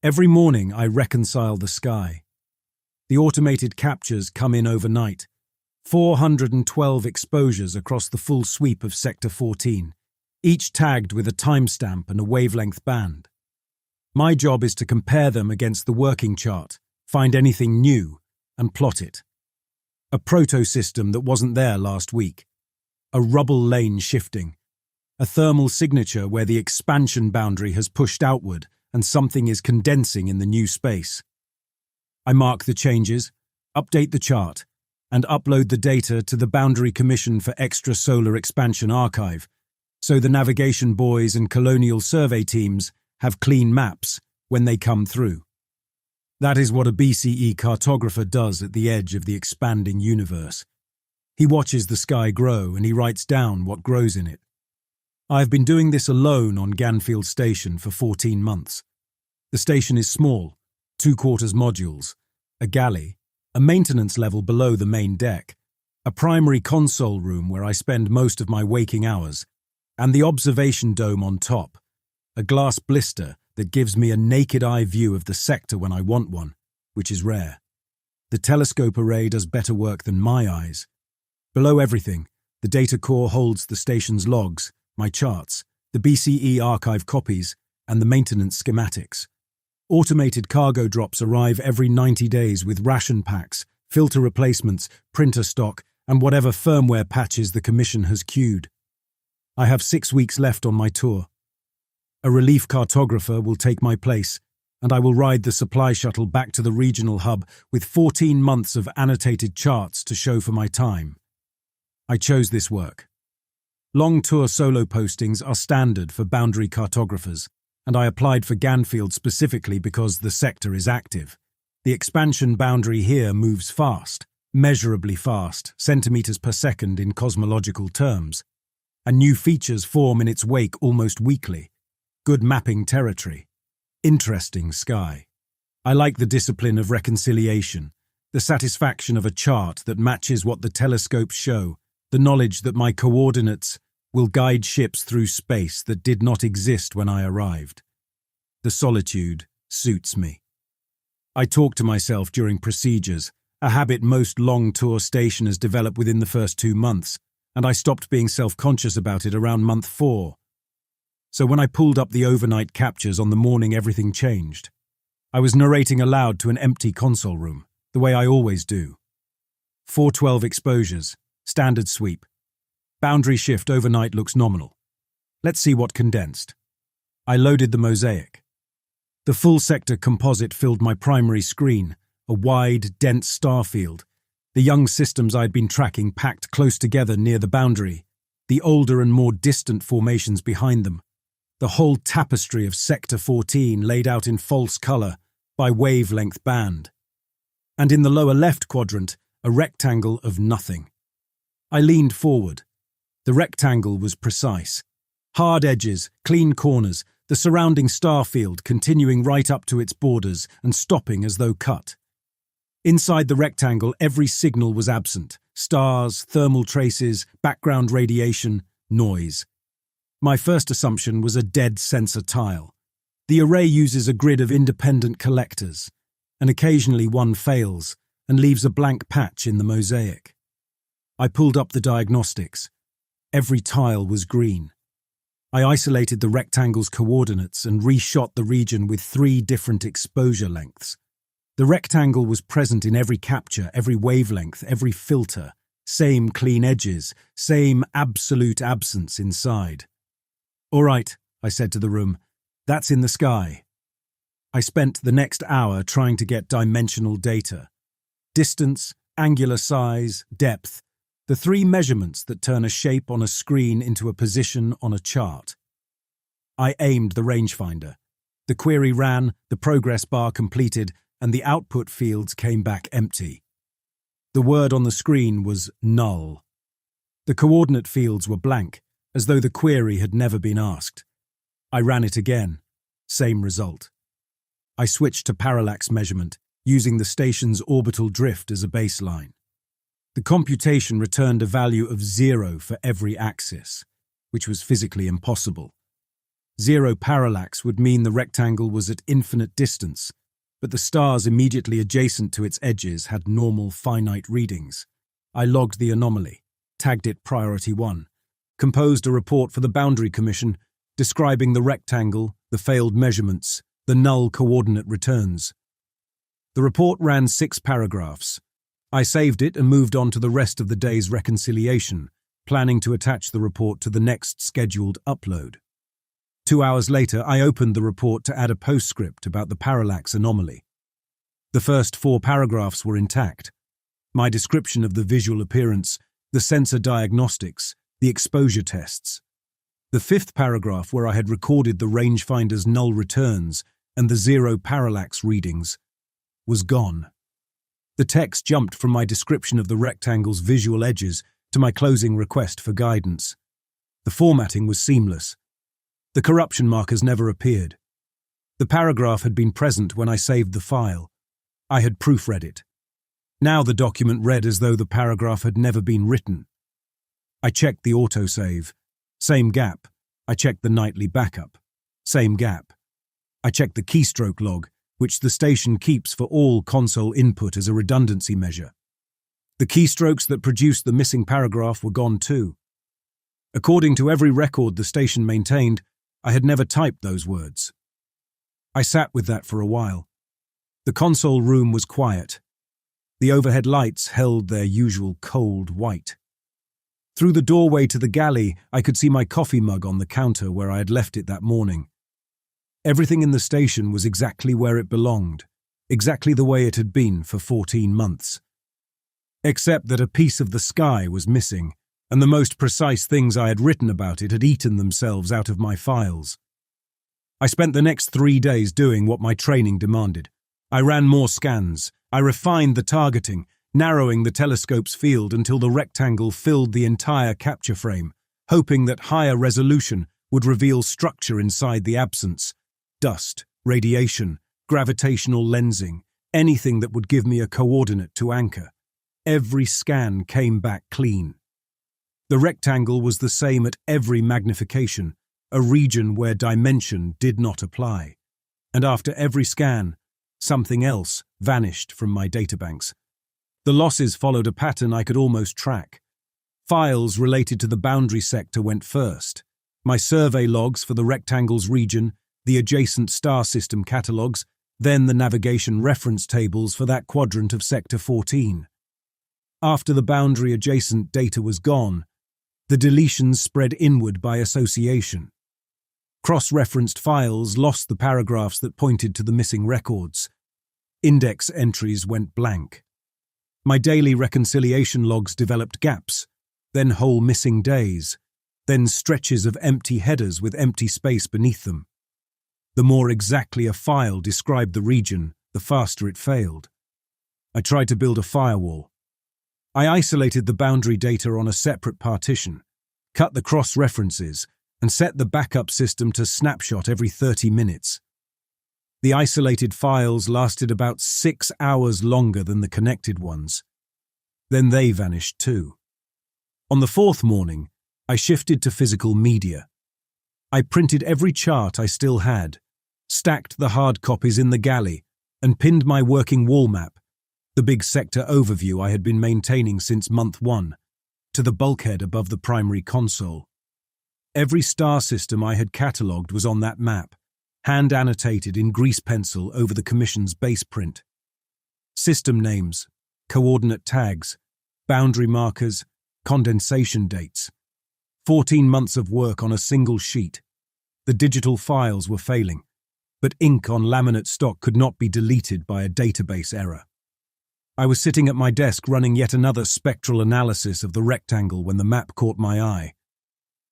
Every morning I reconcile the sky. The automated captures come in overnight. 412 exposures across the full sweep of Sector 14, each tagged with a timestamp and a wavelength band. My job is to compare them against the working chart, find anything new, and plot it. A proto-system that wasn't there last week. A rubble lane shifting. A thermal signature where the expansion boundary has pushed outward and something is condensing in the new space. I mark the changes, update the chart, and upload the data to the Boundary Commission for Extrasolar Expansion Archive, so the navigation boys and colonial survey teams have clean maps when they come through. That is what a BCE cartographer does at the edge of the expanding universe. He watches the sky grow and he writes down what grows in it. I have been doing this alone on Ganfield Station for 14 months. The station is small, 2/4 modules, a galley, a maintenance level below the main deck, a primary console room where I spend most of my waking hours, and the observation dome on top, a glass blister that gives me a naked-eye view of the sector when I want one, which is rare. The telescope array does better work than my eyes. Below everything, the data core holds the station's logs, my charts, the BCE archive copies, and the maintenance schematics. Automated cargo drops arrive every 90 days with ration packs, filter replacements, printer stock, and whatever firmware patches the Commission has queued. I have 6 weeks left on my tour. A relief cartographer will take my place, and I will ride the supply shuttle back to the regional hub with 14 months of annotated charts to show for my time. I chose this work. Long tour solo postings are standard for boundary cartographers, and I applied for Ganfield specifically because the sector is active. The expansion boundary here moves fast, measurably fast, centimeters per second in cosmological terms, and new features form in its wake almost weekly. Good mapping territory. Interesting sky. I like the discipline of reconciliation, the satisfaction of a chart that matches what the telescopes show, the knowledge that my coordinates will guide ships through space that did not exist when I arrived. The solitude suits me. I talk to myself during procedures, a habit most long-tour stationers develop within the first 2 months, and I stopped being self-conscious about it around month 4. So when I pulled up the overnight captures on the morning everything changed. I was narrating aloud to an empty console room, the way I always do. 412 exposures, standard sweep. Boundary shift overnight looks nominal. Let's see what condensed. I loaded the mosaic. The full sector composite filled my primary screen, a wide, dense star field. The young systems I'd been tracking packed close together near the boundary, the older and more distant formations behind them. The whole tapestry of Sector 14 laid out in false color by wavelength band. And in the lower left quadrant, a rectangle of nothing. I leaned forward. The rectangle was precise. Hard edges, clean corners, the surrounding star field continuing right up to its borders and stopping as though cut. Inside the rectangle, every signal was absent. Stars, thermal traces, background radiation, noise. My first assumption was a dead sensor tile. The array uses a grid of independent collectors, and occasionally one fails and leaves a blank patch in the mosaic. I pulled up the diagnostics. Every tile was green. I isolated the rectangle's coordinates and reshot the region with 3 different exposure lengths. The rectangle was present in every capture, every wavelength, every filter, same clean edges, same absolute absence inside. "All right," I said to the room, "that's in the sky." I spent the next hour trying to get dimensional data. Distance, angular size, depth, the 3 measurements that turn a shape on a screen into a position on a chart. I aimed the rangefinder. The query ran, the progress bar completed, and the output fields came back empty. The word on the screen was null. The coordinate fields were blank, as though the query had never been asked. I ran it again. Same result. I switched to parallax measurement, using the station's orbital drift as a baseline. The computation returned a value of 0 for every axis, which was physically impossible. Zero parallax would mean the rectangle was at infinite distance, but the stars immediately adjacent to its edges had normal finite readings. I logged the anomaly, tagged it Priority 1, composed a report for the Boundary Commission describing the rectangle, the failed measurements, the null coordinate returns. The report ran 6 paragraphs. I saved it and moved on to the rest of the day's reconciliation, planning to attach the report to the next scheduled upload. 2 hours later, I opened the report to add a postscript about the parallax anomaly. The first 4 paragraphs were intact. My description of the visual appearance, the sensor diagnostics, the exposure tests. The 5th paragraph, where I had recorded the rangefinder's null returns and the zero parallax readings, was gone. The text jumped from my description of the rectangle's visual edges to my closing request for guidance. The formatting was seamless. The corruption markers never appeared. The paragraph had been present when I saved the file. I had proofread it. Now the document read as though the paragraph had never been written. I checked the autosave. Same gap. I checked the nightly backup. Same gap. I checked the keystroke log, which the station keeps for all console input as a redundancy measure. The keystrokes that produced the missing paragraph were gone too. According to every record the station maintained, I had never typed those words. I sat with that for a while. The console room was quiet. The overhead lights held their usual cold white. Through the doorway to the galley, I could see my coffee mug on the counter where I had left it that morning. Everything in the station was exactly where it belonged, exactly the way it had been for 14 months. Except that a piece of the sky was missing, and the most precise things I had written about it had eaten themselves out of my files. I spent the next 3 days doing what my training demanded. I ran more scans. I refined the targeting, narrowing the telescope's field until the rectangle filled the entire capture frame, hoping that higher resolution would reveal structure inside the absence. Dust, radiation, gravitational lensing, anything that would give me a coordinate to anchor. Every scan came back clean. The rectangle was the same at every magnification, a region where dimension did not apply. And after every scan, something else vanished from my databanks. The losses followed a pattern I could almost track. Files related to the boundary sector went first. My survey logs for the rectangle's region, the adjacent star system catalogues, then the navigation reference tables for that quadrant of Sector 14. After the boundary-adjacent data was gone, the deletions spread inward by association. Cross-referenced files lost the paragraphs that pointed to the missing records. Index entries went blank. My daily reconciliation logs developed gaps, then whole missing days, then stretches of empty headers with empty space beneath them. The more exactly a file described the region, the faster it failed. I tried to build a firewall. I isolated the boundary data on a separate partition, cut the cross-references, and set the backup system to snapshot every 30 minutes. The isolated files lasted about 6 hours longer than the connected ones. Then they vanished too. On the 4th morning, I shifted to physical media. I printed every chart I still had, stacked the hard copies in the galley, and pinned my working wall map, the big sector overview I had been maintaining since month 1, to the bulkhead above the primary console. Every star system I had catalogued was on that map, hand-annotated in grease pencil over the Commission's base print. System names, coordinate tags, boundary markers, condensation dates. 14 months of work on a single sheet. The digital files were failing, but ink on laminate stock could not be deleted by a database error. I was sitting at my desk running yet another spectral analysis of the rectangle when the map caught my eye.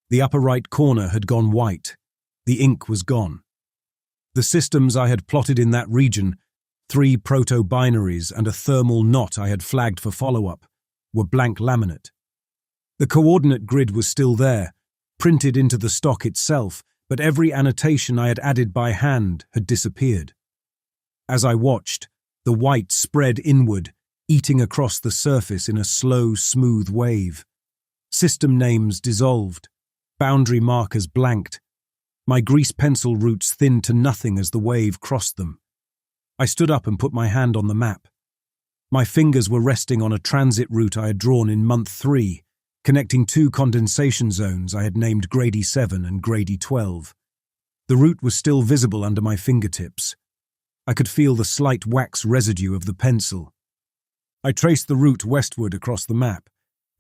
The upper right corner had gone white. The ink was gone. The systems I had plotted in that region, 3 proto-binaries and a thermal knot I had flagged for follow-up, were blank laminate. The coordinate grid was still there, printed into the stock itself, but every annotation I had added by hand had disappeared. As I watched, the white spread inward, eating across the surface in a slow, smooth wave. System names dissolved, boundary markers blanked. My grease pencil roots thinned to nothing as the wave crossed them. I stood up and put my hand on the map. My fingers were resting on a transit route I had drawn in month 3, connecting 2 condensation zones I had named Grady 7 and Grady 12. The route was still visible under my fingertips. I could feel the slight wax residue of the pencil. I traced the route westward across the map,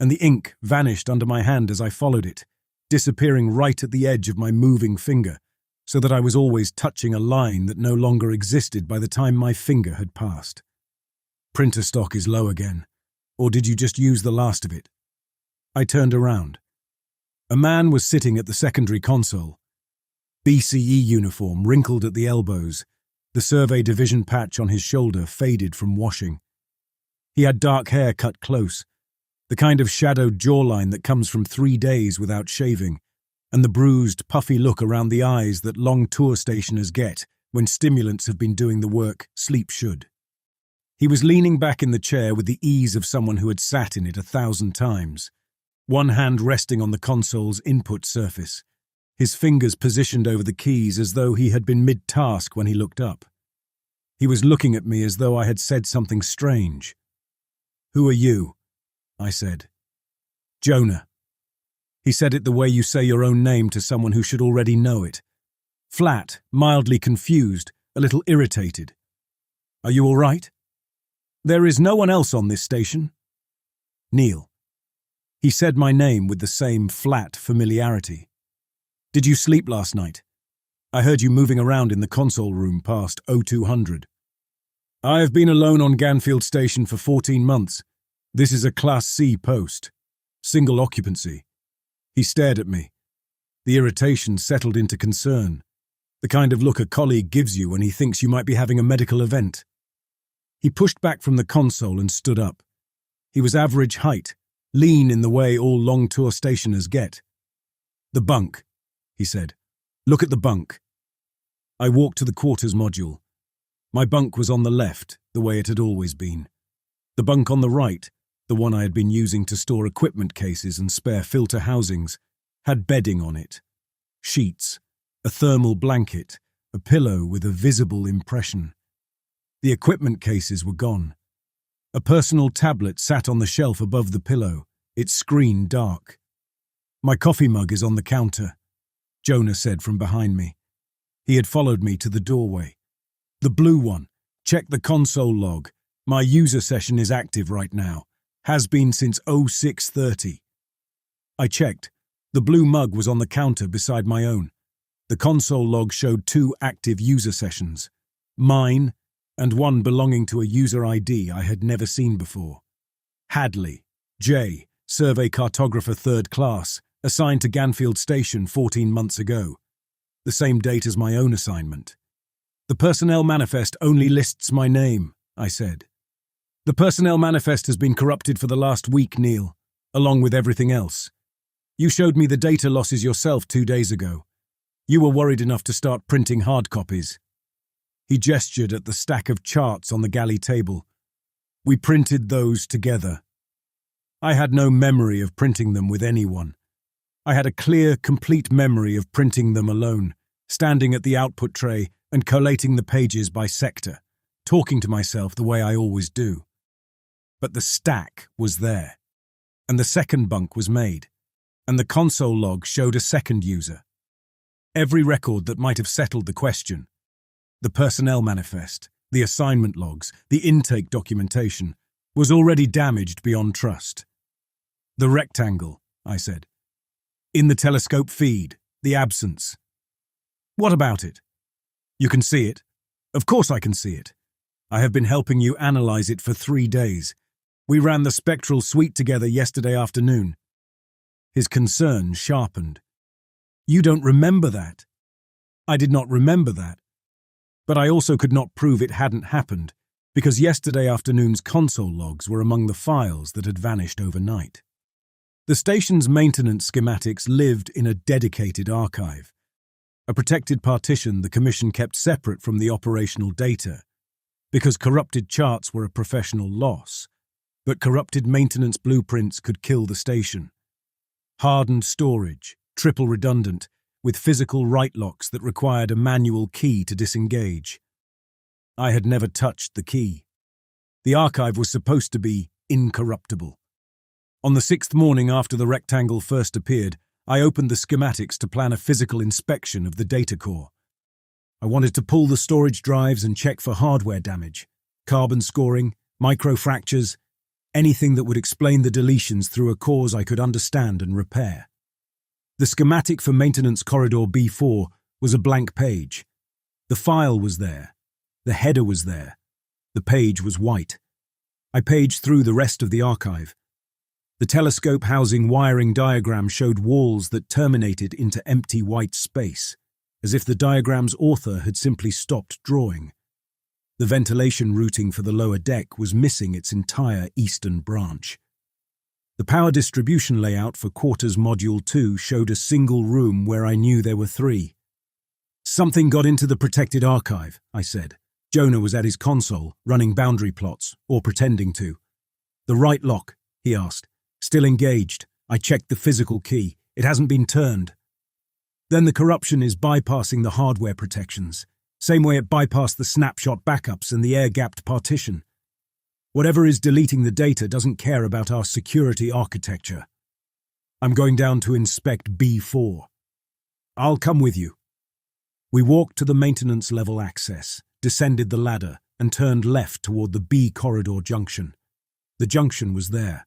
and the ink vanished under my hand as I followed it, disappearing right at the edge of my moving finger, so that I was always touching a line that no longer existed by the time my finger had passed. Printer stock is low again, or did you just use the last of it? I turned around. A man was sitting at the secondary console. BCE uniform wrinkled at the elbows, the survey division patch on his shoulder faded from washing. He had dark hair cut close, the kind of shadowed jawline that comes from 3 days without shaving, and the bruised, puffy look around the eyes that long tour stationers get when stimulants have been doing the work sleep should. He was leaning back in the chair with the ease of someone who had sat in it 1,000 times, one hand resting on the console's input surface, his fingers positioned over the keys as though he had been mid-task when he looked up. He was looking at me as though I had said something strange. "Who are you?" I said. "Jonah." He said it the way you say your own name to someone who should already know it. Flat, mildly confused, a little irritated. "Are you all right?" "There is no one else on this station." "Neil." He said my name with the same flat familiarity. "Did you sleep last night? I heard you moving around in the console room past 0200. "I have been alone on Ganfield Station for 14 months. This is a Class C post. Single occupancy." He stared at me. The irritation settled into concern, the kind of look a colleague gives you when he thinks you might be having a medical event. He pushed back from the console and stood up. He was average height, lean in the way all long tour stationers get. "The bunk," he said. "Look at the bunk." I walked to the quarters module. My bunk was on the left, the way it had always been. The bunk on the right, the one I had been using to store equipment cases and spare filter housings, had bedding on it. Sheets, a thermal blanket, a pillow with a visible impression. The equipment cases were gone. A personal tablet sat on the shelf above the pillow, its screen dark. "My coffee mug is on the counter," Jonah said from behind me. He had followed me to the doorway. "The blue one. Check the console log. My user session is active right now. Has been since 0630. I checked. The blue mug was on the counter beside my own. The console log showed 2 active user sessions. Mine, and one belonging to a user ID I had never seen before. Hadley, J, survey cartographer 3rd class, assigned to Ganfield Station 14 months ago. The same date as my own assignment. "The personnel manifest only lists my name," I said. "The personnel manifest has been corrupted for the last week, Neil, along with everything else. You showed me the data losses yourself 2 days ago. You were worried enough to start printing hard copies." He gestured at the stack of charts on the galley table. "We printed those together." I had no memory of printing them with anyone. I had a clear, complete memory of printing them alone, standing at the output tray and collating the pages by sector, talking to myself the way I always do. But the stack was there, and the second bunk was made, and the console log showed a second user. Every record that might have settled the question, the personnel manifest, the assignment logs, the intake documentation, was already damaged beyond trust. "The rectangle," I said. "In the telescope feed, the absence." "What about it?" "You can see it." "Of course I can see it. I have been helping you analyze it for 3 days. We ran the spectral suite together yesterday afternoon." His concern sharpened. "You don't remember that." I did not remember that. But I also could not prove it hadn't happened, because yesterday afternoon's console logs were among the files that had vanished overnight. The station's maintenance schematics lived in a dedicated archive, a protected partition the Commission kept separate from the operational data, because corrupted charts were a professional loss, but corrupted maintenance blueprints could kill the station. Hardened storage, triple redundant, with physical right locks that required a manual key to disengage. I had never touched the key. The archive was supposed to be incorruptible. On the 6th morning after the rectangle first appeared, I opened the schematics to plan a physical inspection of the data core. I wanted to pull the storage drives and check for hardware damage, carbon scoring, microfractures, anything that would explain the deletions through a cause I could understand and repair. The schematic for maintenance corridor B4 was a blank page. The file was there. The header was there. The page was white. I paged through the rest of the archive. The telescope housing wiring diagram showed walls that terminated into empty white space, as if the diagram's author had simply stopped drawing. The ventilation routing for the lower deck was missing its entire eastern branch. The power distribution layout for Quarters Module 2 showed a single room where I knew there were 3. Something got into the protected archive, I said. Jonah was at his console, running boundary plots, or pretending to. The right lock, he asked. Still engaged. I checked the physical key. It hasn't been turned. Then the corruption is bypassing the hardware protections. Same way it bypassed the snapshot backups and the air-gapped partition. Whatever is deleting the data doesn't care about our security architecture. I'm going down to inspect B4. I'll come with you. We walked to the maintenance level access, descended the ladder, and turned left toward the B corridor junction. The junction was there.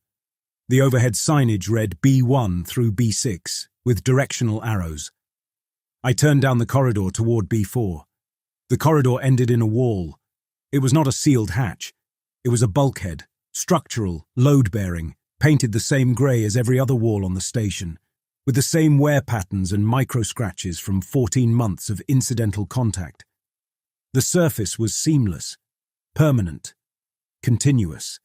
The overhead signage read B1 through B6, with directional arrows. I turned down the corridor toward B4. The corridor ended in a wall. It was not a sealed hatch. It was a bulkhead, structural, load-bearing, painted the same grey as every other wall on the station, with the same wear patterns and micro-scratches from 14 months of incidental contact. The surface was seamless, permanent, continuous.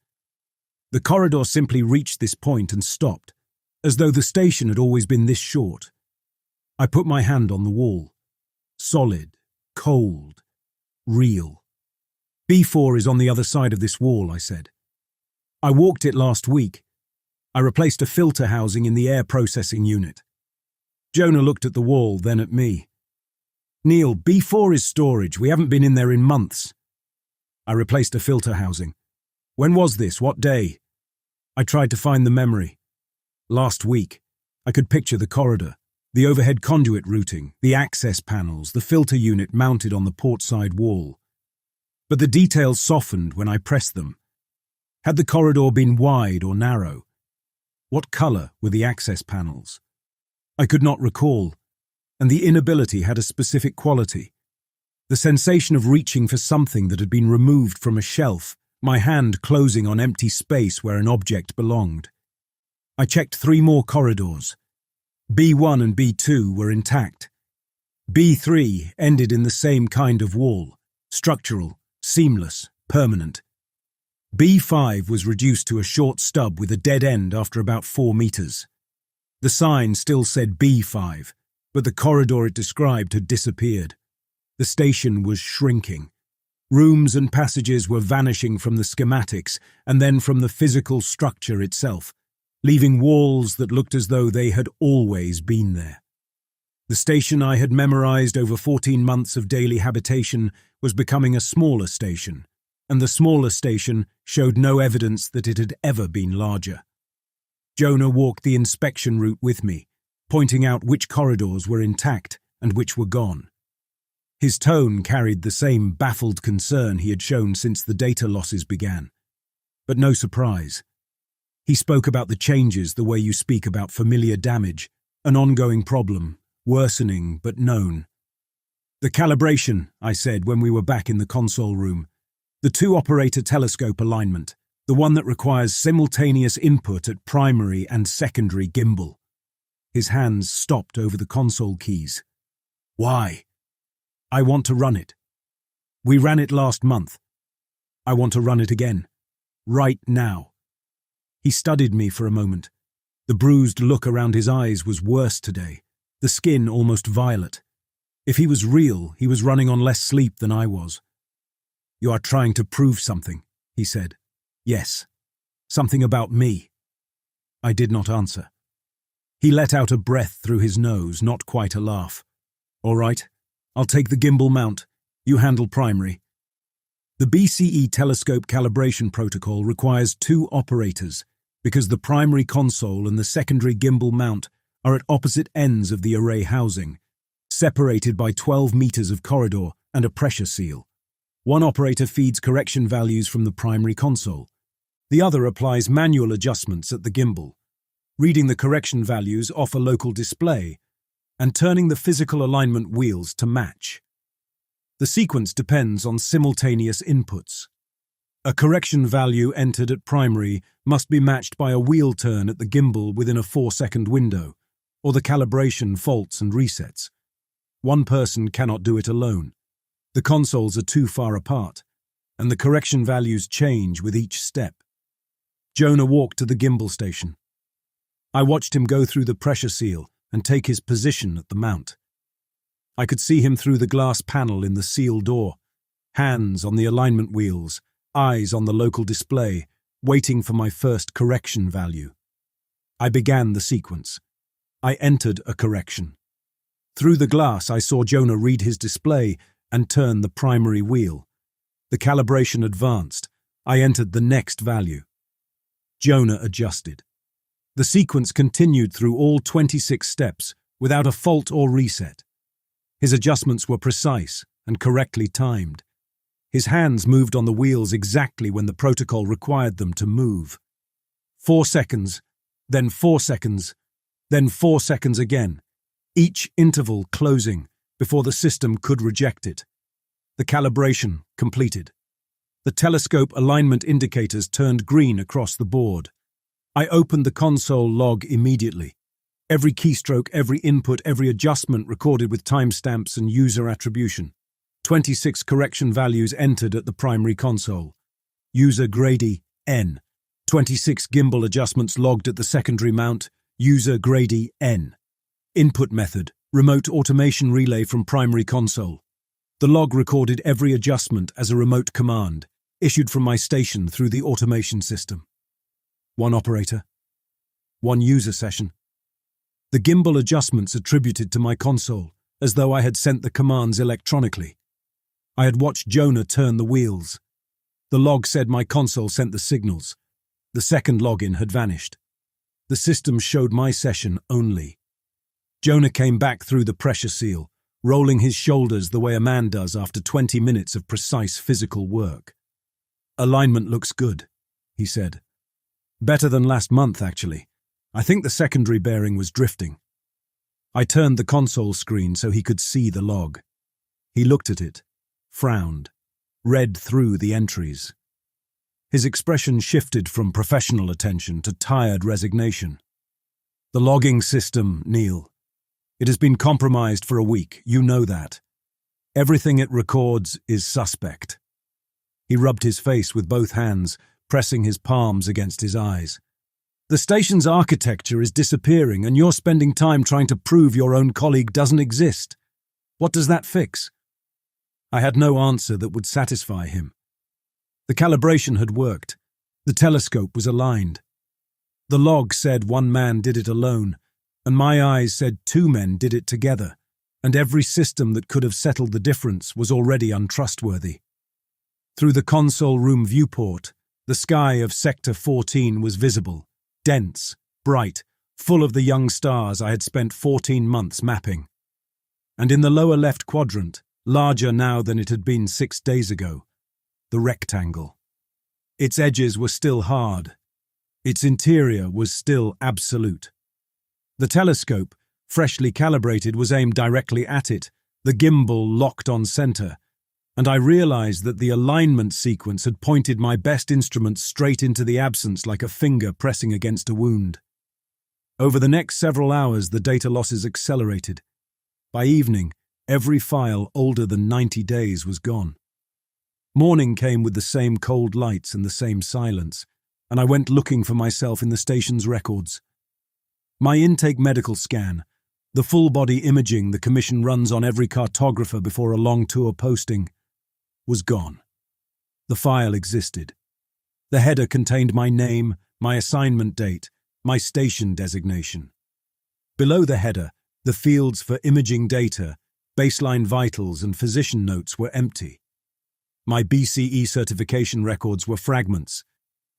The corridor simply reached this point and stopped, as though the station had always been this short. I put my hand on the wall. Solid, cold, real. B4 is on the other side of this wall, I said. I walked it last week. I replaced a filter housing in the air processing unit. Jonah looked at the wall, then at me. Neil, B4 is storage. We haven't been in there in months. I replaced a filter housing. When was this? What day? I tried to find the memory. Last week. I could picture the corridor, the overhead conduit routing, the access panels, the filter unit mounted on the portside wall. But the details softened when I pressed them. Had the corridor been wide or narrow? What colour were the access panels? I could not recall, and the inability had a specific quality. The sensation of reaching for something that had been removed from a shelf, my hand closing on empty space where an object belonged. I checked 3 more corridors. B1 and B2 were intact. B3 ended in the same kind of wall, structural, seamless, permanent. B5 was reduced to a short stub with a dead end after about 4 meters. The sign still said B5, but the corridor it described had disappeared. The station was shrinking. Rooms and passages were vanishing from the schematics and then from the physical structure itself, leaving walls that looked as though they had always been there. The station I had memorized over 14 months of daily habitation was becoming a smaller station, and the smaller station showed no evidence that it had ever been larger. Jonah walked the inspection route with me, pointing out which corridors were intact and which were gone. His tone carried the same baffled concern he had shown since the data losses began. But no surprise. He spoke about the changes the way you speak about familiar damage, an ongoing problem, worsening but known. The calibration, I said when we were back in the console room. The 2-operator telescope alignment, the one that requires simultaneous input at primary and secondary gimbal. His hands stopped over the console keys. Why? I want to run it. We ran it last month. I want to run it again. Right now. He studied me for a moment. The bruised look around his eyes was worse today, the skin almost violet. If he was real, he was running on less sleep than I was. You are trying to prove something, he said. Yes. Something about me. I did not answer. He let out a breath through his nose, not quite a laugh. "All right, I'll take the gimbal mount. You handle primary." The BCE telescope calibration protocol requires two operators because the primary console and the secondary gimbal mount are at opposite ends of the array housing, separated by 12 meters of corridor and a pressure seal. One operator feeds correction values from the primary console. The other applies manual adjustments at the gimbal, reading the correction values off a local display and turning the physical alignment wheels to match. The sequence depends on simultaneous inputs. A correction value entered at primary must be matched by a wheel turn at the gimbal within a 4-second window, or the calibration faults and resets. One person cannot do it alone. The consoles are too far apart, and the correction values change with each step. Jonah walked to the gimbal station. I watched him go through the pressure seal and take his position at the mount. I could see him through the glass panel in the seal door, hands on the alignment wheels, eyes on the local display, waiting for my first correction value. I began the sequence. I entered a correction. Through the glass, I saw Jonah read his display and turn the primary wheel. The calibration advanced. I entered the next value. Jonah adjusted. The sequence continued through all 26 steps without a fault or reset. His adjustments were precise and correctly timed. His hands moved on the wheels exactly when the protocol required them to move. 4 seconds, then 4 seconds, then 4 seconds again, each interval closing before the system could reject it. The calibration completed. The telescope alignment indicators turned green across the board. I opened the console log immediately. Every keystroke, every input, every adjustment recorded with timestamps and user attribution. 26 correction values entered at the primary console. User Grady N. 26 gimbal adjustments logged at the secondary mount. User Grady N. Input method, remote automation relay from primary console. The log recorded every adjustment as a remote command, issued from my station through the automation system. One operator. One user session. The gimbal adjustments attributed to my console, as though I had sent the commands electronically. I had watched Jonah turn the wheels. The log said my console sent the signals. The second login had vanished. The system showed my session only. Jonah came back through the pressure seal, rolling his shoulders the way a man does after 20 minutes of precise physical work. "Alignment looks good," he said. "Better than last month, actually. I think the secondary bearing was drifting." I turned the console screen so he could see the log. He looked at it, frowned, read through the entries. His expression shifted from professional attention to tired resignation. "The logging system, Neil. It has been compromised for a week, you know that. Everything it records is suspect." He rubbed his face with both hands, pressing his palms against his eyes. "The station's architecture is disappearing, and you're spending time trying to prove your own colleague doesn't exist. What does that fix?" I had no answer that would satisfy him. The calibration had worked. The telescope was aligned. The log said one man did it alone, and my eyes said 2 men did it together, and every system that could have settled the difference was already untrustworthy. Through the console room viewport, the sky of Sector 14 was visible, dense, bright, full of the young stars I had spent 14 months mapping. And in the lower left quadrant, larger now than it had been 6 days ago, the rectangle. Its edges were still hard. Its interior was still absolute. The telescope, freshly calibrated, was aimed directly at it, the gimbal locked on center, and I realized that the alignment sequence had pointed my best instrument straight into the absence like a finger pressing against a wound. Over the next several hours, the data losses accelerated. By evening, every file older than 90 days was gone. Morning came with the same cold lights and the same silence, and I went looking for myself in the station's records. My intake medical scan, the full-body imaging the Commission runs on every cartographer before a long tour posting, was gone. The file existed. The header contained my name, my assignment date, my station designation. Below the header, the fields for imaging data, baseline vitals and physician notes were empty. My BCE certification records were fragments.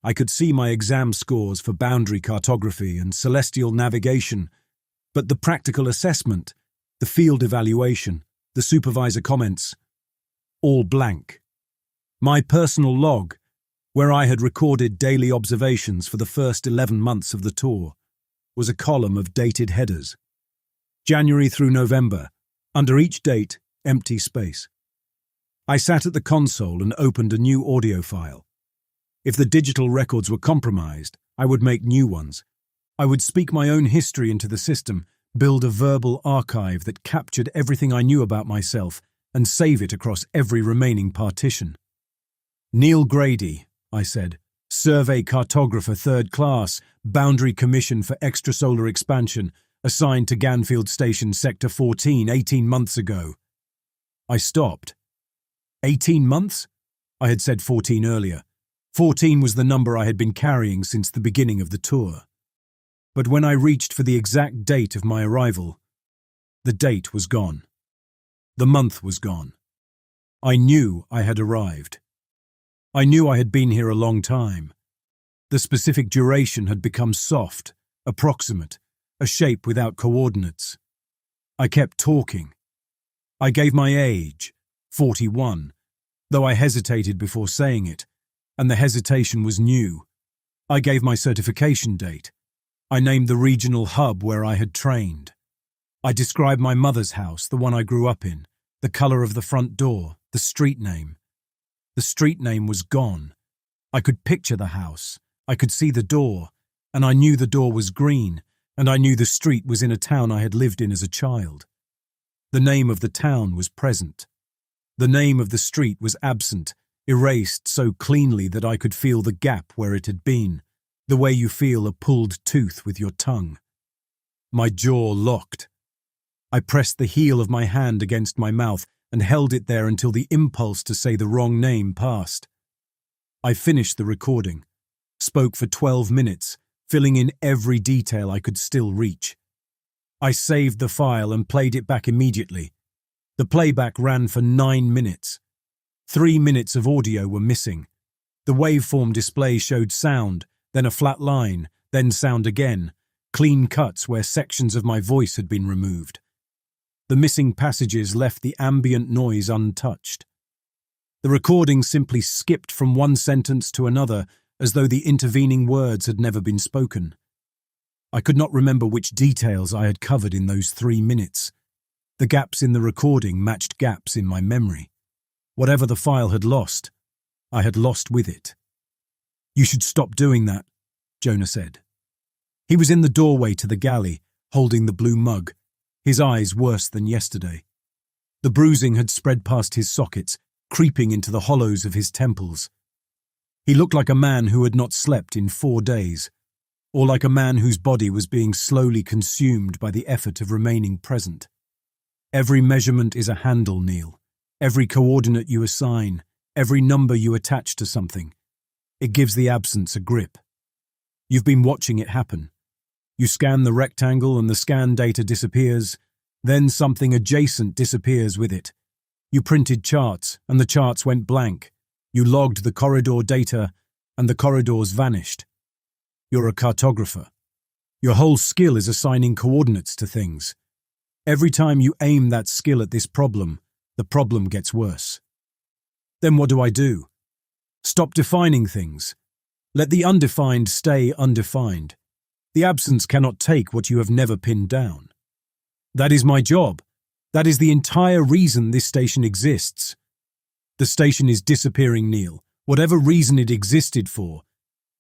I could see my exam scores for boundary cartography and celestial navigation, but the practical assessment, the field evaluation, the supervisor comments, all blank. My personal log, where I had recorded daily observations for the first 11 months of the tour, was a column of dated headers. January through November, under each date, empty space. I sat at the console and opened a new audio file. If the digital records were compromised, I would make new ones. I would speak my own history into the system, build a verbal archive that captured everything I knew about myself, and save it across every remaining partition. Neil Grady, I said, Survey Cartographer 3rd Class, Boundary Commission for Extrasolar Expansion, assigned to Ganfield Station Sector 14 18 months ago. I stopped. 18 months? I had said 14 earlier. 14 was the number I had been carrying since the beginning of the tour. But when I reached for the exact date of my arrival, the date was gone. The month was gone. I knew I had arrived. I knew I had been here a long time. The specific duration had become soft, approximate, a shape without coordinates. I kept talking. I gave my age, 41, though I hesitated before saying it, and the hesitation was new. I gave my certification date. I named the regional hub where I had trained. I described my mother's house, the one I grew up in, the colour of the front door, the street name. The street name was gone. I could picture the house. I could see the door, and I knew the door was green, and I knew the street was in a town I had lived in as a child. The name of the town was present. The name of the street was absent, erased so cleanly that I could feel the gap where it had been, the way you feel a pulled tooth with your tongue. My jaw locked. I pressed the heel of my hand against my mouth and held it there until the impulse to say the wrong name passed. I finished the recording, spoke for 12 minutes, filling in every detail I could still reach. I saved the file and played it back immediately. The playback ran for 9 minutes. 3 minutes of audio were missing. The waveform display showed sound, then a flat line, then sound again, clean cuts where sections of my voice had been removed. The missing passages left the ambient noise untouched. The recording simply skipped from one sentence to another as though the intervening words had never been spoken. I could not remember which details I had covered in those 3 minutes. The gaps in the recording matched gaps in my memory. Whatever the file had lost, I had lost with it. "You should stop doing that," Jonah said. He was in the doorway to the galley, holding the blue mug, his eyes worse than yesterday. The bruising had spread past his sockets, creeping into the hollows of his temples. He looked like a man who had not slept in 4 days, or like a man whose body was being slowly consumed by the effort of remaining present. Every measurement is a handle, Neil. Every coordinate you assign, every number you attach to something. It gives the absence a grip. You've been watching it happen. You scan the rectangle and the scan data disappears, then something adjacent disappears with it. You printed charts and the charts went blank. You logged the corridor data and the corridors vanished. You're a cartographer. Your whole skill is assigning coordinates to things. Every time you aim that skill at this problem, the problem gets worse. Then what do? Stop defining things. Let the undefined stay undefined. The absence cannot take what you have never pinned down. That is my job. That is the entire reason this station exists. The station is disappearing, Neil. Whatever reason it existed for,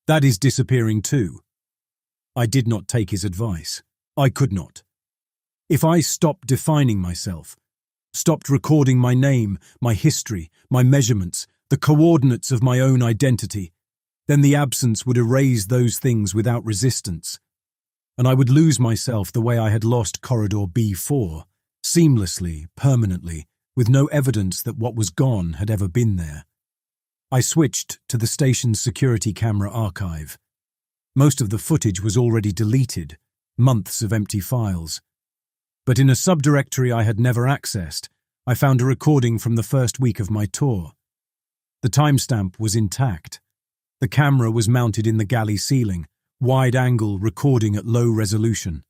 that is disappearing too. I did not take his advice. I could not. If I stopped defining myself, stopped recording my name, my history, my measurements, the coordinates of my own identity, then the absence would erase those things without resistance, and I would lose myself the way I had lost Corridor B4, seamlessly, permanently, with no evidence that what was gone had ever been there. I switched to the station's security camera archive. Most of the footage was already deleted, months of empty files. But in a subdirectory I had never accessed, I found a recording from the first week of my tour. The timestamp was intact. The camera was mounted in the galley ceiling, wide-angle recording at low resolution.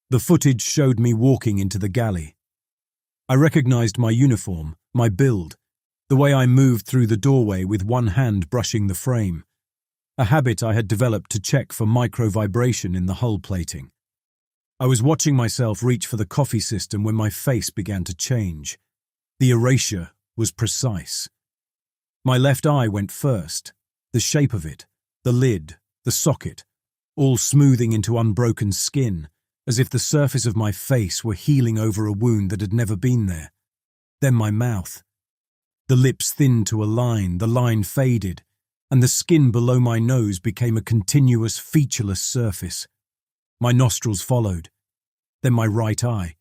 The footage showed me walking into the galley. I recognized my uniform, my build, the way I moved through the doorway with one hand brushing the frame, a habit I had developed to check for micro-vibration in the hull plating. I was watching myself reach for the coffee system when my face began to change. The erasure was precise. My left eye went first, the shape of it, the lid, the socket, all smoothing into unbroken skin, as if the surface of my face were healing over a wound that had never been there. Then my mouth. The lips thinned to a line, the line faded, and the skin below my nose became a continuous, featureless surface. My nostrils followed. Then my right eye.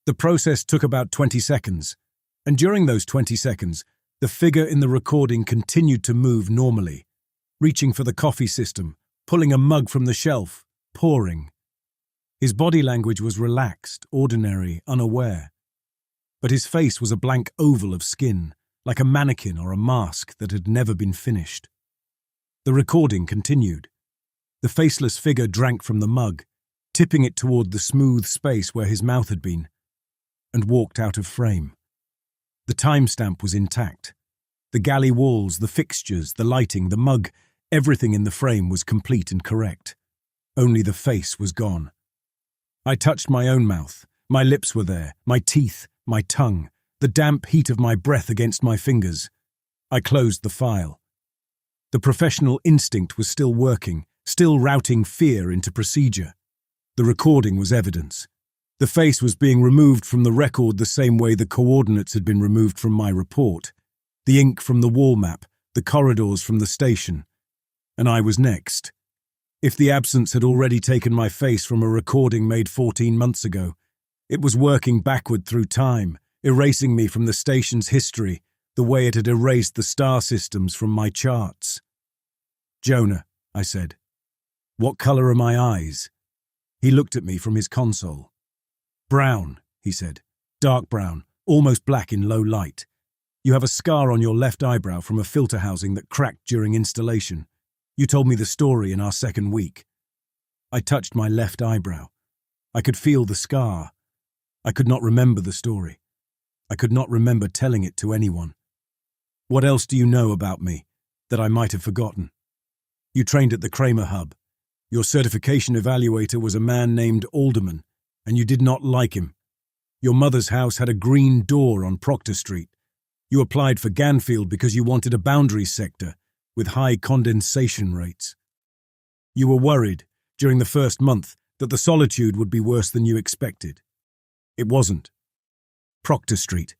The process took about 20 seconds, and during those 20 seconds, the figure in the recording continued to move normally, reaching for the coffee system, pulling a mug from the shelf, pouring. His body language was relaxed, ordinary, unaware. But his face was a blank oval of skin, like a mannequin or a mask that had never been finished. The recording continued. The faceless figure drank from the mug, tipping it toward the smooth space where his mouth had been, and walked out of frame. The timestamp was intact. The galley walls, the fixtures, the lighting, the mug, everything in the frame was complete and correct. Only the face was gone. I touched my own mouth. My lips were there, my teeth, my tongue, the damp heat of my breath against my fingers. I closed the file. The professional instinct was still working, still routing fear into procedure. The recording was evidence. The face was being removed from the record the same way the coordinates had been removed from my report, the ink from the wall map, the corridors from the station. And I was next. If the absence had already taken my face from a recording made 14 months ago, it was working backward through time, erasing me from the station's history, the way it had erased the star systems from my charts. "Jonah," I said, "what color are my eyes?" He looked at me from his console. "Brown," he said, "dark brown, almost black in low light. You have a scar on your left eyebrow from a filter housing that cracked during installation. You told me the story in our second week." I touched my left eyebrow. I could feel the scar. I could not remember the story. I could not remember telling it to anyone. "What else do you know about me that I might have forgotten? You trained at the Kramer Hub. Your certification evaluator was a man named Alderman, and you did not like him. Your mother's house had a green door on Proctor Street. You applied for Ganfield because you wanted a boundary sector with high condensation rates. You were worried, during the first month, that the solitude would be worse than you expected. It wasn't. Proctor Street.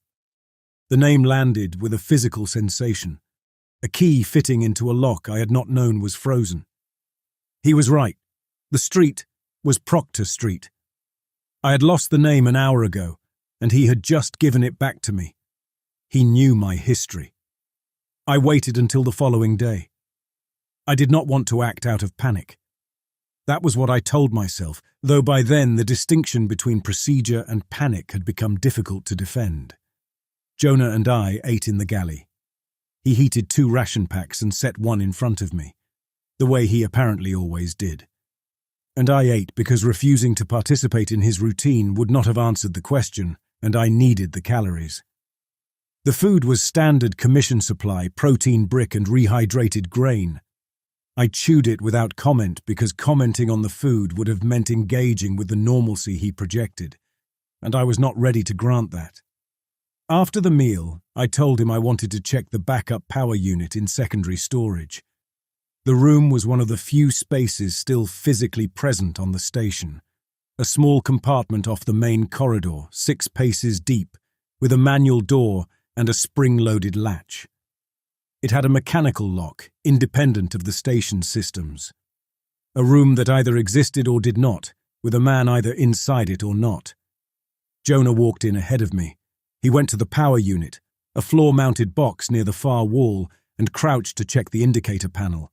The name landed with a physical sensation. A key fitting into a lock I had not known was frozen. He was right. The street was Proctor Street. I had lost the name an hour ago, and he had just given it back to me. He knew my history. I waited until the following day. I did not want to act out of panic. That was what I told myself, though by then the distinction between procedure and panic had become difficult to defend. Jonah and I ate in the galley. He heated 2 ration packs and set one in front of me, the way he apparently always did. And I ate because refusing to participate in his routine would not have answered the question, and I needed the calories. The food was standard commission supply, protein brick and rehydrated grain. I chewed it without comment because commenting on the food would have meant engaging with the normalcy he projected, and I was not ready to grant that. After the meal, I told him I wanted to check the backup power unit in secondary storage. The room was one of the few spaces still physically present on the station. A small compartment off the main corridor, 6 paces deep, with a manual door and a spring-loaded latch. It had a mechanical lock, independent of the station's systems. A room that either existed or did not, with a man either inside it or not. Jonah walked in ahead of me. He went to the power unit, a floor-mounted box near the far wall, and crouched to check the indicator panel.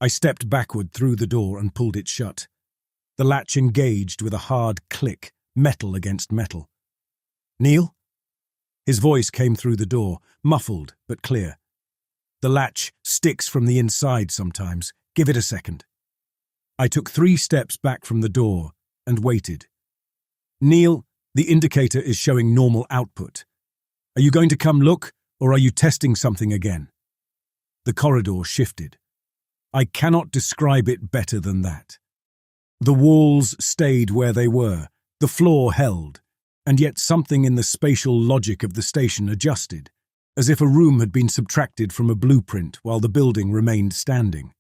I stepped backward through the door and pulled it shut. The latch engaged with a hard click, metal against metal. "Neil?" His voice came through the door, muffled but clear. "The latch sticks from the inside sometimes. Give it a second." I took 3 steps back from the door and waited. "Neil, the indicator is showing normal output. Are you going to come look, or are you testing something again?" The corridor shifted. I cannot describe it better than that. The walls stayed where they were, the floor held, and yet something in the spatial logic of the station adjusted, as if a room had been subtracted from a blueprint while the building remained standing.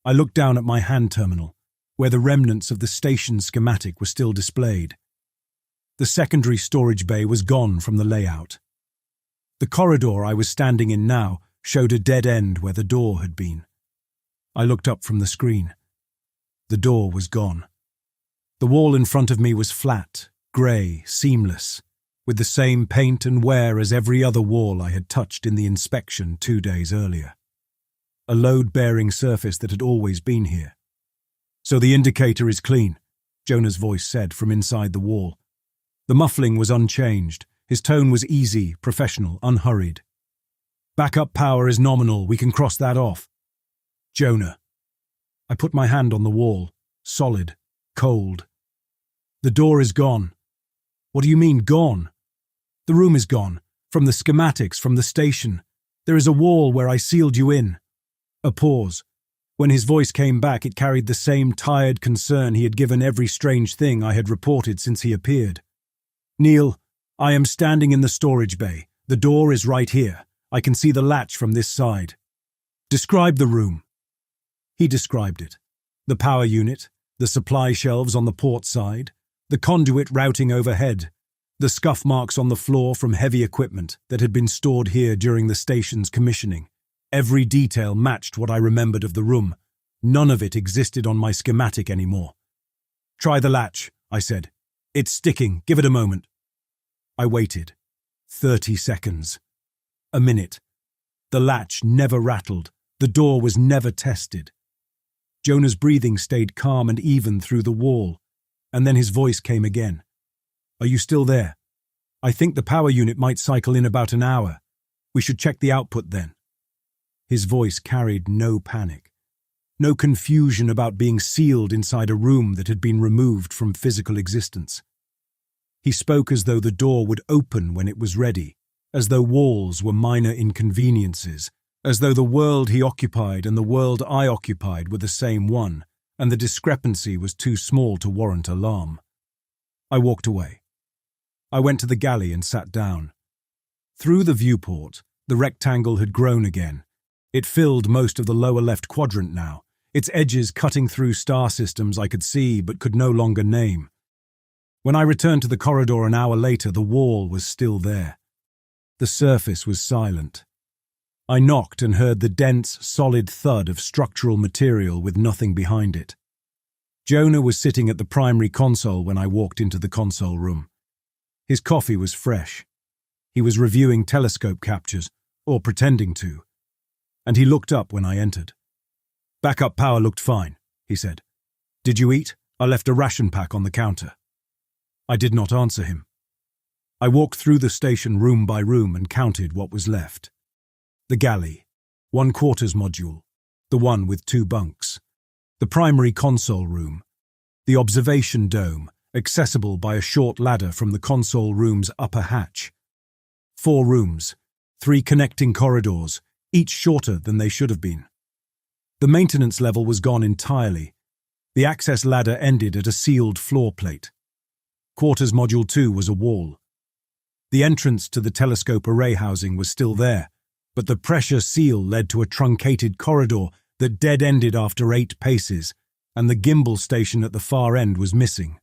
I looked down at my hand terminal, where the remnants of the station schematic were still displayed. The secondary storage bay was gone from the layout. The corridor I was standing in now showed a dead end where the door had been. I looked up from the screen. The door was gone. The wall in front of me was flat, grey, seamless, with the same paint and wear as every other wall I had touched in the inspection 2 days earlier. A load-bearing surface that had always been here. "So the indicator is clean," Jonah's voice said from inside the wall. The muffling was unchanged. His tone was easy, professional, unhurried. "Backup power is nominal. We can cross that off." "Jonah." I put my hand on the wall, solid, cold. "The door is gone." "What do you mean, gone?" "The room is gone. From the schematics, from the station. There is a wall where I sealed you in." A pause. When his voice came back, it carried the same tired concern he had given every strange thing I had reported since he appeared. "Neil, I am standing in the storage bay. The door is right here. I can see the latch from this side." "Describe the room." He described it. The power unit, the supply shelves on the port side, the conduit routing overhead, the scuff marks on the floor from heavy equipment that had been stored here during the station's commissioning. Every detail matched what I remembered of the room. None of it existed on my schematic anymore. "Try the latch," I said. "It's sticking. Give it a moment." I waited. 30 seconds. A minute. The latch never rattled. The door was never tested. Jonah's breathing stayed calm and even through the wall, and then his voice came again. "Are you still there? I think the power unit might cycle in about an hour. We should check the output then." His voice carried no panic, no confusion about being sealed inside a room that had been removed from physical existence. He spoke as though the door would open when it was ready, as though walls were minor inconveniences, as though the world he occupied and the world I occupied were the same one, and the discrepancy was too small to warrant alarm. I walked away. I went to the galley and sat down. Through the viewport, the rectangle had grown again. It filled most of the lower left quadrant now, its edges cutting through star systems I could see but could no longer name. When I returned to the corridor an hour later, the wall was still there. The surface was silent. I knocked and heard the dense, solid thud of structural material with nothing behind it. Jonah was sitting at the primary console when I walked into the console room. His coffee was fresh. He was reviewing telescope captures, or pretending to, and he looked up when I entered. "Backup power looked fine," he said. "Did you eat? I left a ration pack on the counter." I did not answer him. I walked through the station room by room and counted what was left. The galley, 1 quarters module, the one with 2 bunks, the primary console room, the observation dome, accessible by a short ladder from the console room's upper hatch. 4 rooms, 3 connecting corridors, each shorter than they should have been. The maintenance level was gone entirely. The access ladder ended at a sealed floor plate. Quarters Module 2 was a wall. The entrance to the telescope array housing was still there, but the pressure seal led to a truncated corridor that dead-ended after 8 paces, and the gimbal station at the far end was missing.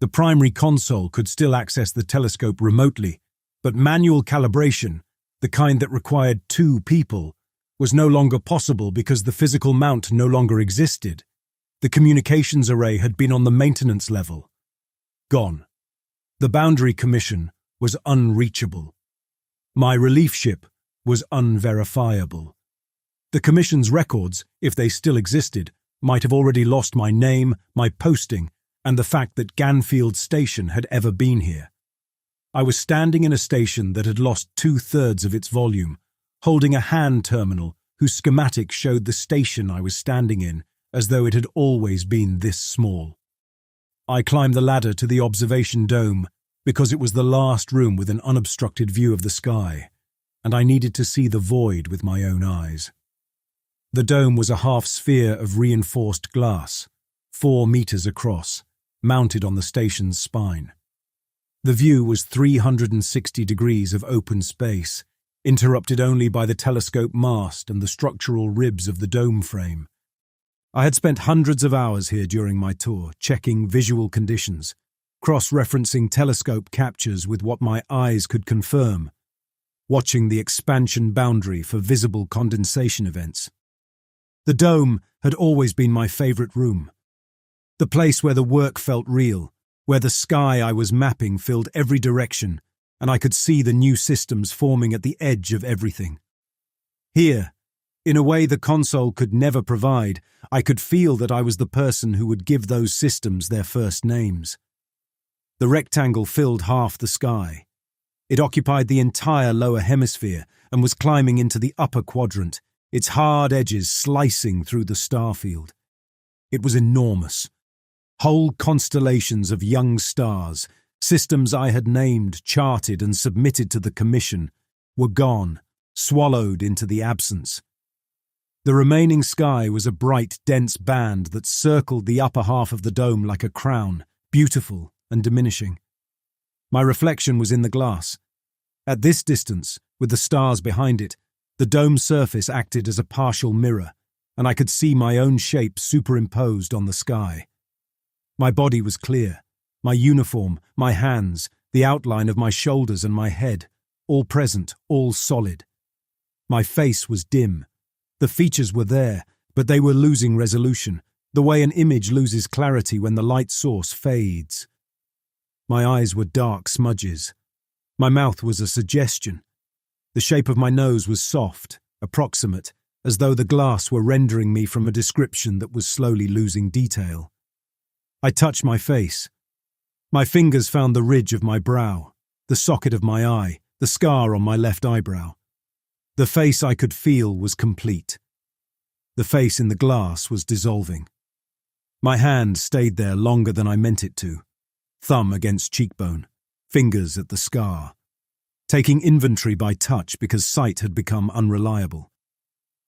The primary console could still access the telescope remotely, but manual calibration, the kind that required 2 people, was no longer possible because the physical mount no longer existed. The communications array had been on the maintenance level. Gone. The boundary commission was unreachable. My relief ship was unverifiable. The commission's records, if they still existed, might have already lost my name, my posting, and the fact that Ganfield Station had ever been here. I was standing in a station that had lost 2/3 of its volume, holding a hand terminal whose schematic showed the station I was standing in as though it had always been this small. I climbed the ladder to the observation dome because it was the last room with an unobstructed view of the sky, and I needed to see the void with my own eyes. The dome was a half-sphere of reinforced glass, 4 meters across, mounted on the station's spine. The view was 360 degrees of open space, interrupted only by the telescope mast and the structural ribs of the dome frame. I had spent hundreds of hours here during my tour, checking visual conditions, cross-referencing telescope captures with what my eyes could confirm, watching the expansion boundary for visible condensation events. The dome had always been my favorite room, the place where the work felt real, where the sky I was mapping filled every direction, and I could see the new systems forming at the edge of everything. Here, in a way the console could never provide, I could feel that I was the person who would give those systems their first names. The rectangle filled half the sky. It occupied the entire lower hemisphere and was climbing into the upper quadrant, its hard edges slicing through the starfield. It was enormous. Whole constellations of young stars, systems I had named, charted and submitted to the commission, were gone, swallowed into the absence. The remaining sky was a bright, dense band that circled the upper half of the dome like a crown, beautiful and diminishing. My reflection was in the glass. At this distance, with the stars behind it, the dome surface acted as a partial mirror, and I could see my own shape superimposed on the sky. My body was clear, my uniform, my hands, the outline of my shoulders and my head, all present, all solid. My face was dim. The features were there, but they were losing resolution, the way an image loses clarity when the light source fades. My eyes were dark smudges. My mouth was a suggestion. The shape of my nose was soft, approximate, as though the glass were rendering me from a description that was slowly losing detail. I touched my face. My fingers found the ridge of my brow, the socket of my eye, the scar on my left eyebrow. The face I could feel was complete. The face in the glass was dissolving. My hand stayed there longer than I meant it to, thumb against cheekbone, fingers at the scar, taking inventory by touch because sight had become unreliable.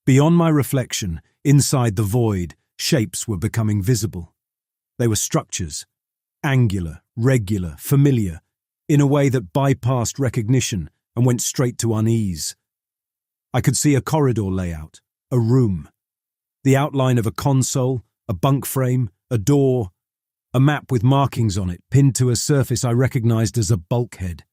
Beyond my reflection, inside the void, shapes were becoming visible. They were structures, angular, regular, familiar, in a way that bypassed recognition and went straight to unease. I could see a corridor layout, a room, the outline of a console, a bunk frame, a door, a map with markings on it pinned to a surface I recognized as a bulkhead.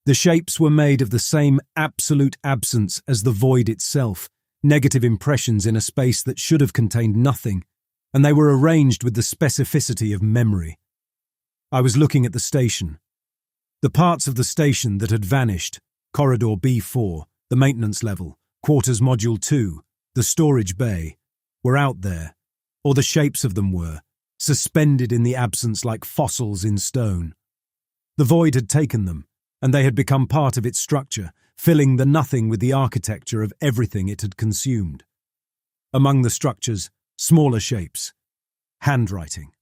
The shapes were made of the same absolute absence as the void itself, negative impressions in a space that should have contained nothing, and they were arranged with the specificity of memory. I was looking at the station. The parts of the station that had vanished, Corridor B4, the maintenance level, Quarters Module 2, the storage bay, were out there, or the shapes of them were, suspended in the absence like fossils in stone. The void had taken them, and they had become part of its structure, filling the nothing with the architecture of everything it had consumed. Among the structures, smaller shapes. Handwriting.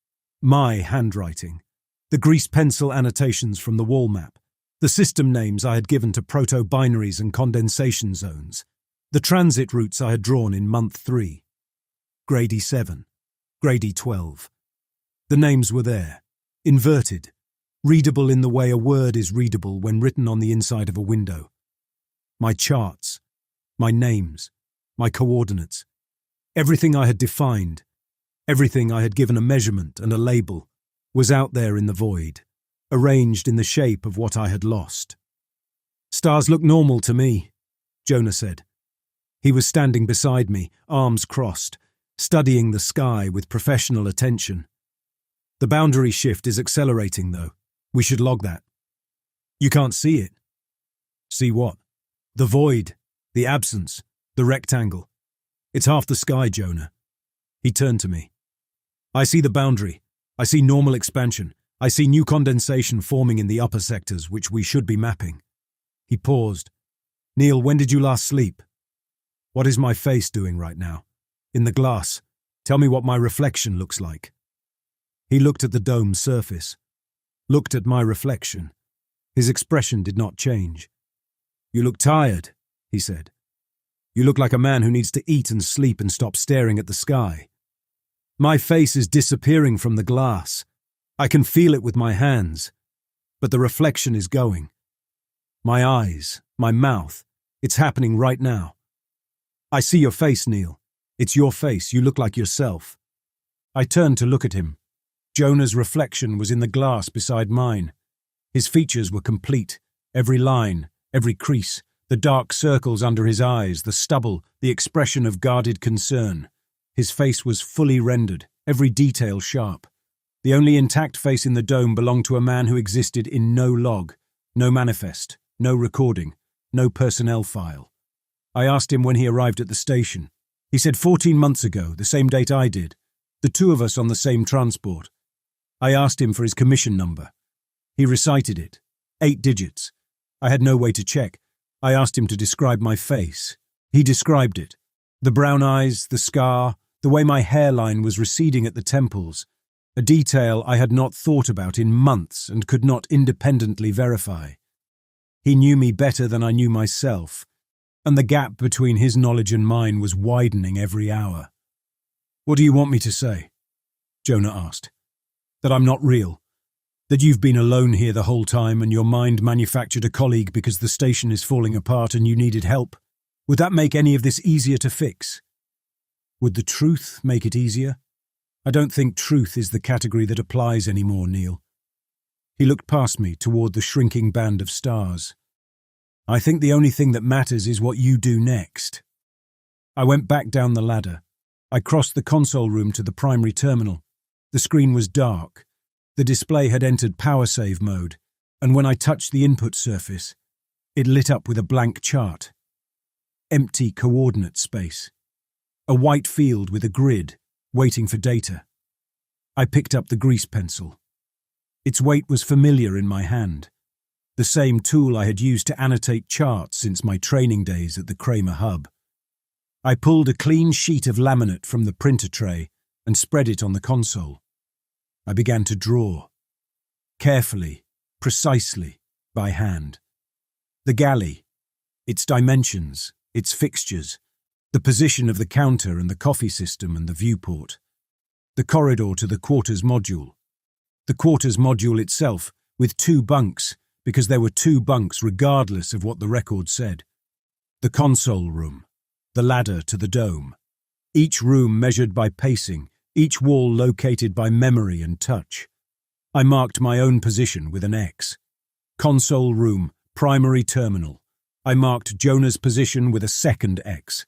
My handwriting. The grease pencil annotations from the wall map. The system names I had given to proto-binaries and condensation zones. The transit routes I had drawn in month 3. Grady 7. Grady 12. The names were there. Inverted. Readable in the way a word is readable when written on the inside of a window. My charts. My names. My coordinates. Everything I had defined, everything I had given a measurement and a label, was out there in the void, arranged in the shape of what I had lost. "Stars look normal to me," Jonah said. He was standing beside me, arms crossed, studying the sky with professional attention. "The boundary shift is accelerating, though. We should log that." "You can't see it." "See what?" "The void, the absence, the rectangle. It's half the sky, Jonah." He turned to me. I see the boundary. I see normal expansion. I see new condensation forming in the upper sectors, which we should be mapping. He paused. Neil, when did you last sleep? What is my face doing right now? In the glass. Tell me what my reflection looks like. He looked at the dome's surface. Looked at my reflection. His expression did not change. You look tired, he said. You look like a man who needs to eat and sleep and stop staring at the sky. My face is disappearing from the glass. I can feel it with my hands. But the reflection is going. My eyes, my mouth, it's happening right now. I see your face, Neil. It's your face. You look like yourself. I turned to look at him. Jonah's reflection was in the glass beside mine. His features were complete. Every line, every crease, the dark circles under his eyes, the stubble, the expression of guarded concern. His face was fully rendered, every detail sharp. The only intact face in the dome belonged to a man who existed in no log, no manifest, no recording, no personnel file. I asked him when he arrived at the station. He said 14 months ago, the same date I did. The two of us on the same transport. I asked him for his commission number. He recited it. 8 digits. I had no way to check. I asked him to describe my face. He described it. The brown eyes, the scar, the way my hairline was receding at the temples. A detail I had not thought about in months and could not independently verify. He knew me better than I knew myself, and the gap between his knowledge and mine was widening every hour. What do you want me to say? Jonah asked. That I'm not real. That you've been alone here the whole time and your mind manufactured a colleague because the station is falling apart and you needed help. Would that make any of this easier to fix? Would the truth make it easier? I don't think truth is the category that applies anymore, Neil. He looked past me toward the shrinking band of stars. I think the only thing that matters is what you do next. I went back down the ladder. I crossed the console room to the primary terminal. The screen was dark. The display had entered power save mode, and when I touched the input surface, it lit up with a blank chart. Empty coordinate space. A white field with a grid, waiting for data. I picked up the grease pencil. Its weight was familiar in my hand. The same tool I had used to annotate charts since my training days at the Kramer hub. I pulled a clean sheet of laminate from the printer tray and spread it on the console. I began to draw. Carefully, precisely, by hand. The galley, its dimensions, its fixtures, the position of the counter and the coffee system and the viewport. The corridor to the quarters module. The quarters module itself, with 2 bunks, because there were 2 bunks regardless of what the record said. The console room. The ladder to the dome. Each room measured by pacing, each wall located by memory and touch. I marked my own position with an X. Console room, primary terminal. I marked Jonah's position with a second X.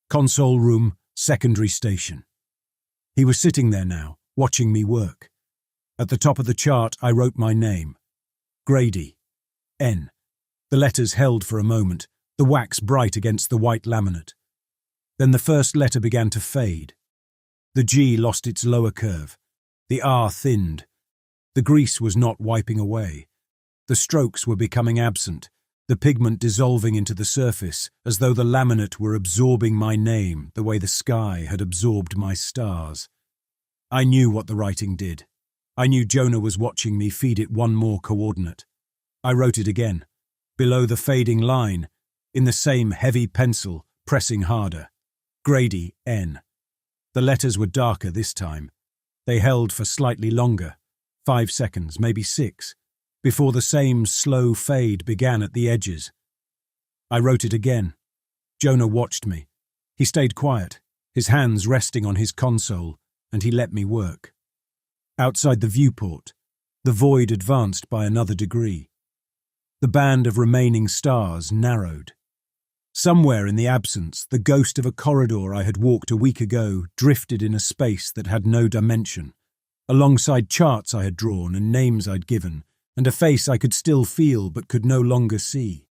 Console room, secondary station. He was sitting there now, watching me work. At the top of the chart, I wrote my name. Grady. N. The letters held for a moment, the wax bright against the white laminate. Then the first letter began to fade. The G lost its lower curve. The R thinned. The grease was not wiping away. The strokes were becoming absent, the pigment dissolving into the surface, as though the laminate were absorbing my name the way the sky had absorbed my stars. I knew what the writing did. I knew Jonah was watching me feed it one more coordinate. I wrote it again, below the fading line, in the same heavy pencil, pressing harder. Grady, N. The letters were darker this time. They held for slightly longer, 5 seconds, maybe 6, before the same slow fade began at the edges. I wrote it again. Jonah watched me. He stayed quiet, his hands resting on his console, and he let me work. Outside the viewport, the void advanced by another degree. The band of remaining stars narrowed. Somewhere in the absence, the ghost of a corridor I had walked a week ago drifted in a space that had no dimension, alongside charts I had drawn and names I'd given, and a face I could still feel but could no longer see.